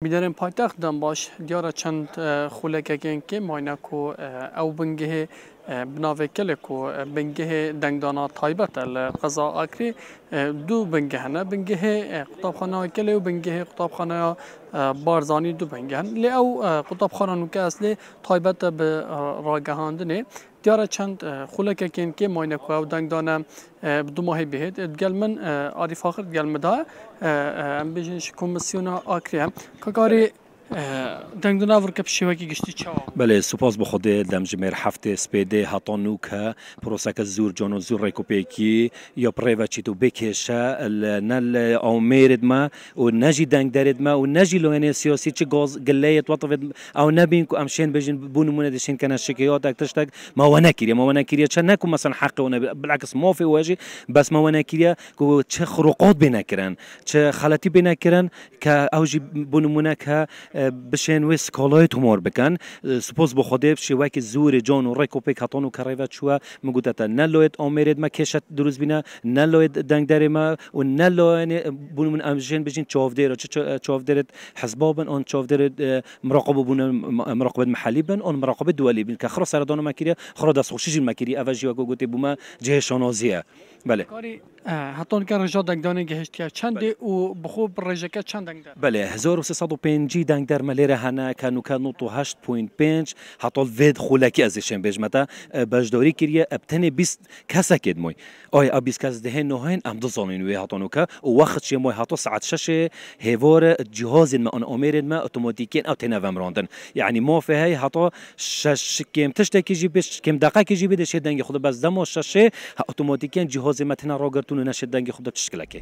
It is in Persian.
می‌داریم پایتخت دم باش دیاره چند خولکه که ماینه کو او بنگه بناوه کل کو بنگه دنگدانا تایبت القضاء آکری دو بنگه هنه بنگه قطابخانه کلی و بنگه قطابخانه بارزانی دو بنگه هن لی او قطابخانه نوکه اصلی تایبت به راگهاندنه دیاره چند خولکه که ماینه کو او دنگدانه دو ماهی بهید گل من عارف آخر گل مده ام بیشتر کمیسیون آکری هم کاری دنگدنا ورکب شوکی گشتی چه؟ بله سپاس بخوده دم جمر هفته سپیده هاتانو که پروسه زور جانو زور ریکوپیکی یا پریو چیتو بکشه نل آمرد ما و نجی دنگ درد ما و نجی لونه سیاسی چه گاز گلیت وطفت او نبین کو امشین بجن بونو من دشین کنه شکایات اکتشتگ ما ونکریه چه نکو مثلا حق و بالعکس موافق واجی بس ما ونکریه کو چه خروقات بینکرن چه خلطی بینکرن که اوجی بونو من که بشین ویس کالای تومار بکن سپاس بخوده شوک زور جان و ریکوپیک هاتانو کریوت شو مگوتت نلوید آمرد ما کشت دروز بینه نلوید دنگ داره ما و نلوید بون من امجین بجین چافدر چه چافدرت حزبابن آن چافدرت مراقب بون مراقبت محلی بن آن مراقبت دولی بین که خرا سردان مکیره خرا دست خوشی مکیری اوجی و گوته بوما جه شانازیه بله هاتون که رجا دنگدانه گهشتیه چنده و بخوب رجکه چند دنگ داره بله 1305 دنگ در ملیره هنه کانو کانو تو 8.5 هاتال وید خولکی ازشون بجمتا بجداری کریه ابتنی 20 کسا کد موی آی ابیس کس دهن نهین ام دو زانین وی هاتانو که و وقت شی موی هاتو ساعت 6 هوار جهاز ما ان امیر ما اتوماتیکین او تنوام راندن یعنی ما في هي هاتو شش کم تشتکی جی بش کم دقیقه جی بده شه دنگ خود بس دمو 6 اتوماتیکین جهاز ما تنا راگرتون نشه دنگ خود تشکلکه